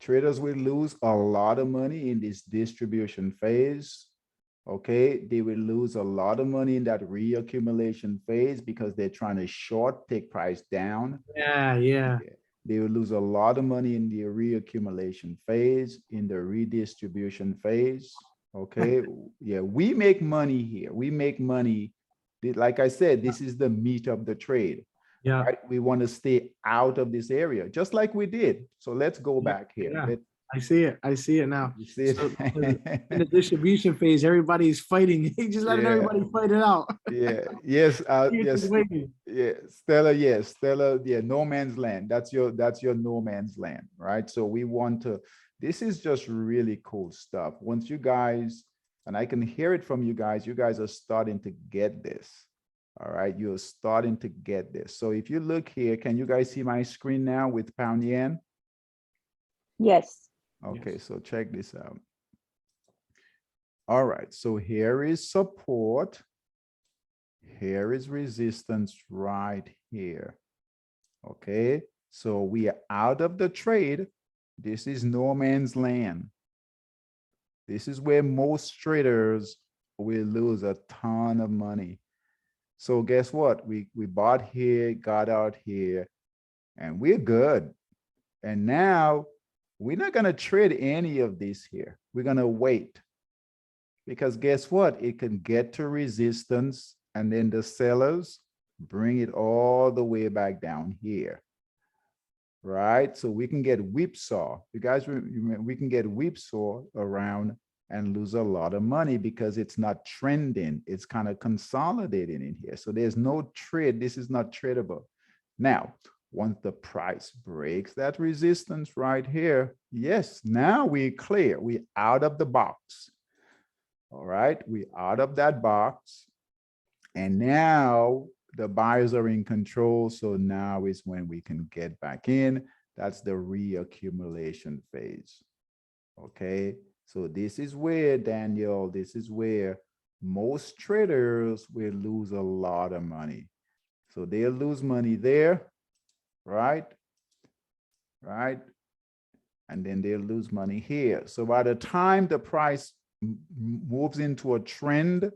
A: Traders will lose a lot of money in this distribution phase. Okay. They will lose a lot of money in that reaccumulation phase because they're trying to short, take price down.
C: Yeah.
A: They will lose a lot of money in the reaccumulation phase, in the redistribution phase. Okay. Yeah. We make money here. We make money. Like I said, this is the meat of the trade.
C: Yeah,
A: right? We want to stay out of this area, just like we did. So let's go
C: Yeah,
A: back here.
C: yeah. I see it. I see it now.
A: You see it?
C: So, in the distribution phase, everybody's fighting. He just letting
A: Yeah.
C: everybody fight it out.
A: Yeah, yes,
C: He's
A: yes,
C: just waiting.
A: yeah, Stella, yes, Stella, yeah, no man's land. That's your no man's land, right? So we want to, this is just really cool stuff. Once you guys, and I can hear it from you guys are starting to get this. All right, you're starting to get this. So if you look here, can you guys see my screen now with pound yen?
D: Yes.
A: Okay, so check this out. All right, so here is support. Here is resistance right here. Okay, so we are out of the trade. This is no man's land. This is where most traders will lose a ton of money. So guess what? We bought here, got out here, and we're good. And now we're not going to trade any of this here. We're going to wait. Because guess what? It can get to resistance, and then the sellers bring it all the way back down here. Right? So we can get whipsaw. You guys, we can get whipsaw around and lose a lot of money because it's not trending. It's kind of consolidating in here. So there's no trade. This is not tradable. Now, once the price breaks that resistance right here, yes, now we're clear. We're out of the box. All right, we out of that box. And now the buyers are in control. So now is when we can get back in. That's the reaccumulation phase. Okay, so this is where, Daniel, this is where most traders will lose a lot of money. So they'll lose money there, right? Right. And then they'll lose money here. So by the time the price moves into a trend,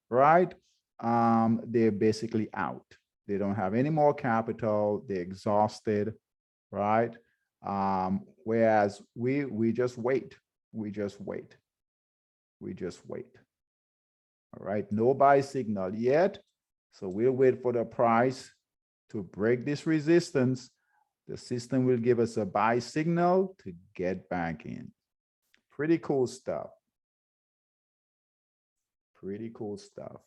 A: right? They're basically out. They don't have any more capital. They're exhausted, right? Whereas we just wait. We just wait. We just wait. All right, no buy signal yet. So we'll wait for the price to break this resistance. The system will give us a buy signal to get back in. Pretty cool stuff. Pretty cool stuff.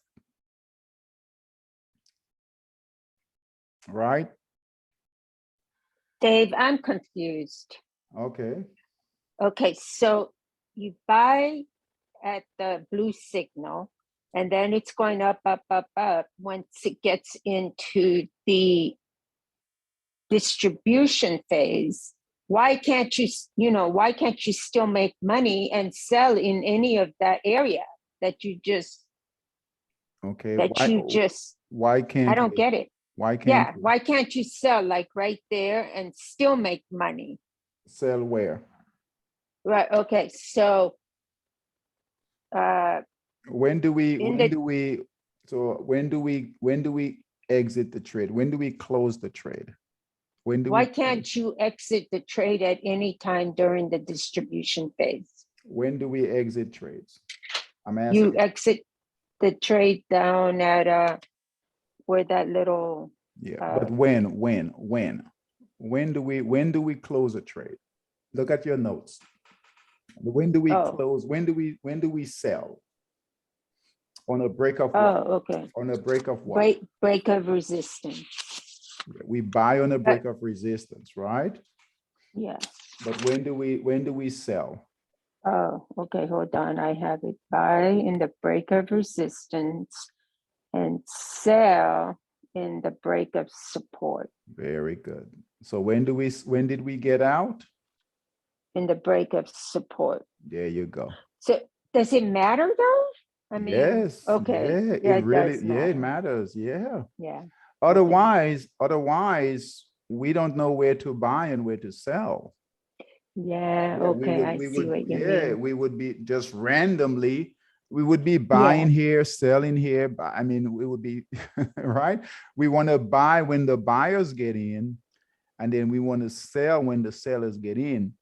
A: Right?
D: Dave, I'm confused.
A: Okay.
D: Okay, so you buy at the blue signal, and then it's going up, up, up, up. Once it gets into the distribution phase, why can't you, why can't you still make money and sell in any of that area that you just,
A: Okay.
D: why
A: can't
D: I don't get it.
A: Why can't
D: Yeah, why can't you sell like right there and still make money?
A: sell where?
D: Right, okay, so
A: When do we exit the trade? When do we close the trade? When do
D: why
A: we
D: can't you exit the trade at any time during the distribution phase?
A: when do we exit trades? I'm asking.
D: You exit the trade down at where that little
A: But when do we close a trade? Look at your notes. When do we close? When do we sell? On a break of what?
D: okay.
A: On a break of what?
D: Break of resistance.
A: We buy on a break of resistance, right?
D: Yeah.
A: But when do we sell?
D: Oh, okay, hold on. I have it. Buy in the break of resistance and sell in the break of support.
A: Very good. So when did we get out?
D: In the break of support.
A: There you go.
D: So does it matter though? I mean,
A: yes.
D: okay.
A: Yeah, it really,
D: does matter.
A: it matters. Yeah.
D: Yeah.
A: Otherwise, we don't know where to buy and where to sell.
D: Yeah, okay, I see what you mean.
A: We would be just randomly, we would be buying here, selling here. But I mean, we would be, right? We want to buy when the buyers get in, and then we want to sell when the sellers get in.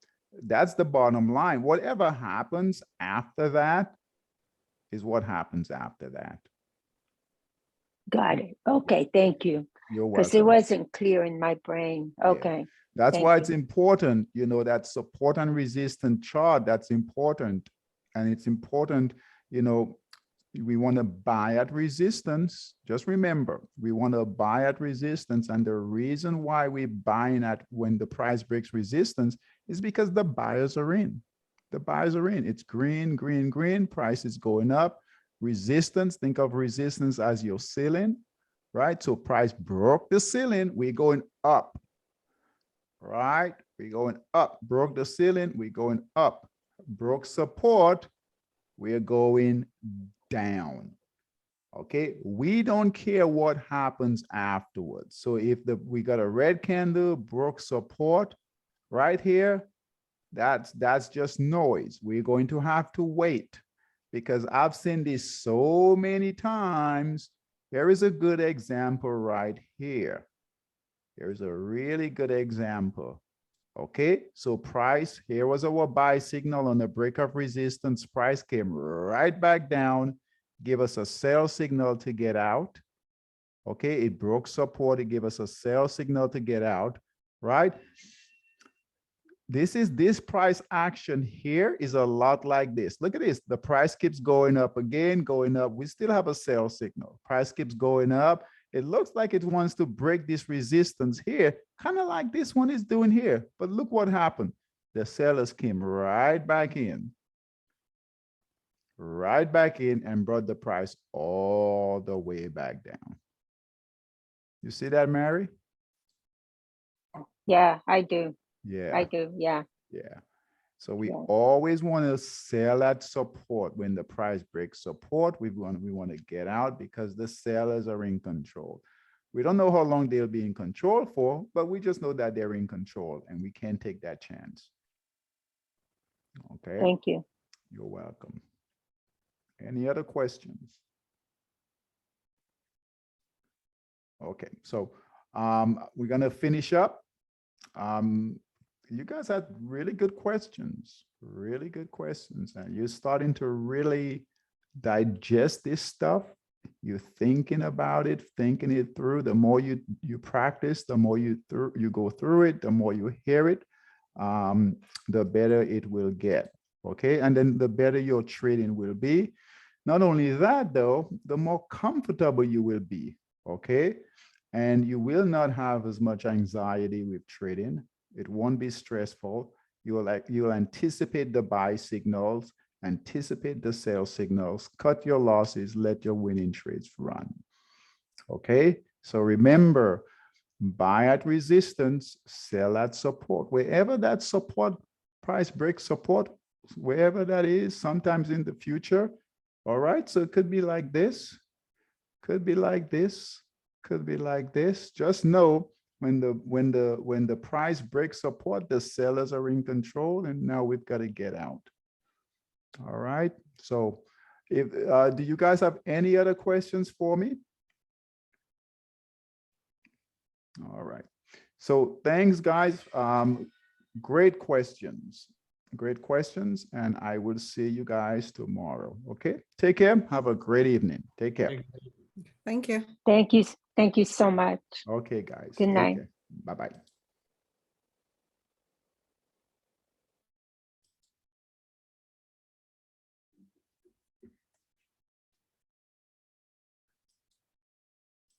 A: That's the bottom line. Whatever happens after that is what happens after that.
D: Got it. Okay, thank you.
A: You're
D: because it
A: welcome.
D: wasn't clear in my brain. Okay.
A: That's
D: Thank
A: why
D: you.
A: it's important, you know, that support and resistance chart, that's important. And it's important, you know, we want to buy at resistance. Just remember, we want to buy at resistance. And the reason why we're buying at when the price breaks resistance is because the buyers are in. The buyers are in. It's green, green, green. Price is going up. Resistance, think of resistance as your ceiling, right? So price broke the ceiling, we're going up, right? We're going up. Broke the ceiling, we're going up. Broke support, we're going down. Okay, we don't care what happens afterwards. So if we got a red candle, broke support right here, that's just noise. We're going to have to wait, because I've seen this so many times. There is a good example right here. There's a really good example. Okay, so price, here was our buy signal on the break of resistance. Price came right back down, give us a sell signal to get out. Okay, it broke support, it gave us a sell signal to get out, right? This price action here is a lot like this. Look at this. The price keeps going up again, going up. We still have a sell signal. Price keeps going up. It looks like it wants to break this resistance here, kind of like this one is doing here. But look what happened. The sellers came right back in and brought the price all the way back down. You see that, Mary?
D: Yeah, I do.
A: Yeah.
D: I do. Yeah.
A: Yeah. So we
D: Yeah.
A: always want to sell at support. When the price breaks support, we want to get out because the sellers are in control. We don't know how long they'll be in control for, but we just know that they're in control and we can't take that chance. Okay.
D: Thank you.
A: You're welcome. Any other questions? Okay, so we're gonna finish up. You guys had really good questions, and you're starting to really digest this stuff. You're thinking about it, thinking it through. The more you practice, the more you go through it, the more you hear it, the better it will get. Okay, and then the better your trading will be. Not only that, though, the more comfortable you will be. Okay, and you will not have as much anxiety with trading. It won't be stressful. You'll anticipate the buy signals, anticipate the sell signals, cut your losses, let your winning trades run. Okay, so remember, buy at resistance, sell at support. Wherever that support price breaks support, wherever that is, sometimes in the future. All right, so it could be like this, could be like this, could be like this. Just know when the price breaks support, the sellers are in control, and now we've got to get out. All right, so if do you guys have any other questions for me? All right, so thanks, guys. Great questions, and I will see you guys tomorrow. Okay, take care. Have a great evening. Take care.
E: Thank you.
D: Thank you. Thank you so much.
A: Okay, guys.
D: Good night.
A: Bye-bye.